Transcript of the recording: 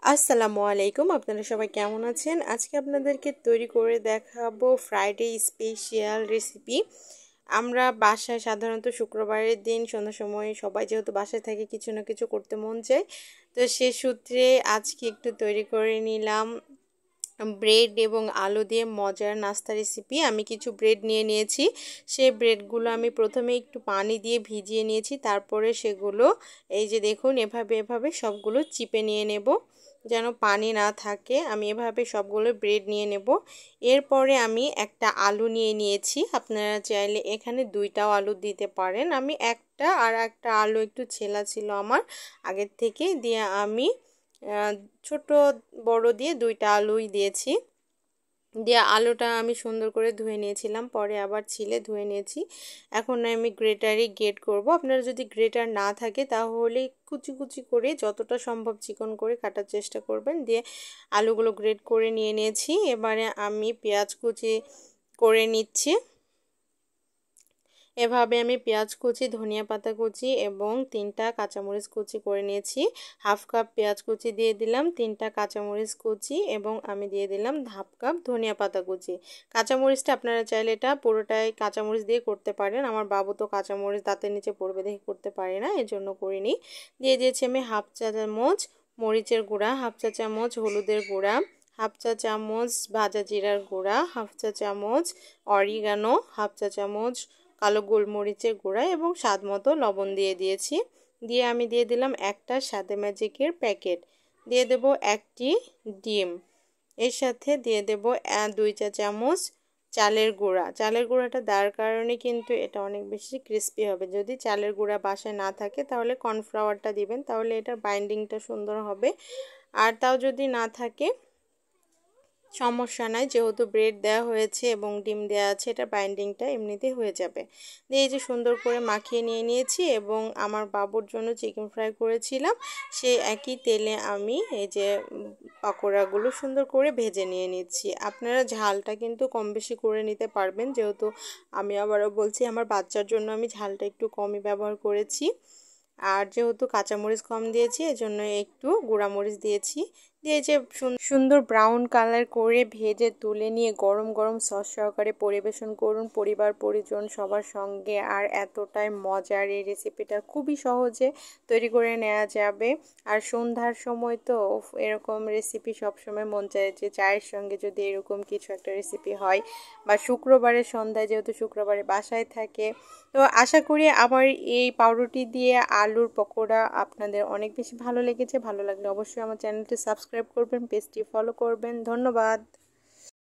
আসসালামু আলাইকুম, আপনারা সবাই কেমন আছেন? আজকে আপনাদেরকে তৈরি করে দেখাবো ফ্রাইডে স্পেশাল রেসিপি। আমরা বাসায় সাধারণত শুক্রবারের দিন সন্ধ্যার সময় সবাই যেহেতু বাসায় থাকে কিছু না কিছু করতে মন চায়, তো সে সূত্রে আজকে একটু তৈরি করে নিলাম ব্রেড এবং আলু দিয়ে মজার নাস্তা রেসিপি। আমি কিছু ব্রেড নিয়ে নিয়েছি। সেই ব্রেডগুলো আমি প্রথমে একটু পানি দিয়ে ভিজিয়ে নিয়েছি, তারপরে সেগুলো এই যে দেখুন এভাবে এভাবে সবগুলো চিপে নিয়ে নেব যেন পানি না থাকে। আমি এভাবে সবগুলো ব্রেড নিয়ে নেব। এরপরে আমি একটা আলু নিয়ে নিয়েছি, আপনারা চাইলে এখানে দুইটাও আলু দিতে পারেন। আমি একটা আর একটা আলু একটু ছেলা ছিল আমার আগের থেকে, দিয়ে আমি ছোট বড় দিয়ে দুইটা আলুই দিয়েছি। দিয়ে আলুটা আমি সুন্দর করে ধুয়ে নিয়েছিলাম, পরে আবার ছিলে ধুয়ে নিয়েছি। এখন আমি গ্রেটারে গ্রেট করব। আপনারা যদি গ্রেটার না থাকে তাহলে কুচি কুচি করে যতটা সম্ভব চিকন করে কাটার চেষ্টা করবেন। দিয়ে আলুগুলো গ্রেট করে নিয়ে নিয়েছি। এবারে আমি পেঁয়াজ কুচি করে নিচ্ছি। এভাবে আমি পেঁয়াজ কুচি, ধনিয়া পাতা কুচি এবং 3টা কাঁচামরিচ কুচি করে নিয়েছি। হাফ কাপ পেঁয়াজ কুচি দিয়ে দিলাম, 3টা কাঁচামরিচ কুচি এবং আমি দিয়ে দিলাম হাফ কাপ ধনিয়া পাতা কুচি। কাঁচামরিচটা আপনারা চাইলে এটা পুরোটাই কাঁচামরিচ দিয়ে করতে পারেন। আমার বাবু তো কাঁচামরিচ দাঁতের নিচে পড়বে দেখে করতে পারে না, এজন্য করিনি। দিয়ে দিয়েছি আমি হাফ চা চামচ মরিচের গুঁড়া, হাফ চা চামচ হলুদের গুঁড়া, হাফ চা চামচ ভাজা জিরার গুঁড়া, হাফ চা চামচ অরিগানো, হাফ চা চামচ কালো গোলমরিচের গুঁড়া এবং স্বাদ মতো লবণ দিয়ে দিয়েছি। দিয়ে আমি দিয়ে দিলাম একটা স্বাদে ম্যাজিকের প্যাকেট, দিয়ে দেব একটি ডিম, এর সাথে দিয়ে দেব 2 চা চামচ চালের গুঁড়া। চালের গুঁড়াটা দেওয়ার কারণে কিন্তু এটা অনেক বেশি ক্রিস্পি হবে। যদি চালের গুঁড়া বাসায় না থাকে তাহলে কর্নফ্লাওয়ারটা দিবেন, তাহলে এটার বাইন্ডিংটা সুন্দর হবে। আর তাও যদি না থাকে সমস্যা নাই, যেহেতু ব্রেড দেওয়া হয়েছে এবং ডিম দেওয়া আছে, এটা বাইন্ডিংটা এমনিতেই হয়ে যাবে। দিয়ে এই যে সুন্দর করে মাখিয়ে নিয়ে নিয়েছি এবং আমার বাবুর জন্য চিকেন ফ্রাই করেছিলাম, সেই একই তেলে আমি এই যে পকোড়াগুলো সুন্দর করে ভেজে নিয়ে নিচ্ছি। আপনারা ঝালটা কিন্তু কম বেশি করে নিতে পারবেন, যেহেতু আমি আবারও বলছি আমার বাচ্চার জন্য আমি ঝালটা একটু কমই ব্যবহার করেছি। আর যেহেতু কাঁচামরিচ কম দিয়েছি এজন্য একটু গুঁড়ামরিচ দিয়েছি। দিয়ে যে সুন্দর ব্রাউন কালার করে ভেজে তুলে নিয়ে গরম গরম সস সহকারে পরিবেশন করুন পরিবার পরিজন সবার সঙ্গে। আর এতটাই মজার এই রেসিপিটা, খুবই সহজে তৈরি করে নেওয়া যাবে। আর সন্ধ্যার সময় তো এরকম রেসিপি সবসময় মন চায় যে চায়ের সঙ্গে যদি এরকম কিছু একটা রেসিপি হয়, বা শুক্রবারের সন্ধ্যায় যেহেতু শুক্রবারে বাসায় থাকে। তো আশা করি আমার এই পাউরুটি দিয়ে আলুর পকোড়া আপনাদের অনেক বেশি ভালো লেগেছে। ভালো লাগলে অবশ্যই আমার চ্যানেলটি সাবস্ক্রাইব করবেন, পেজটি ফলো করবেন। ধন্যবাদ।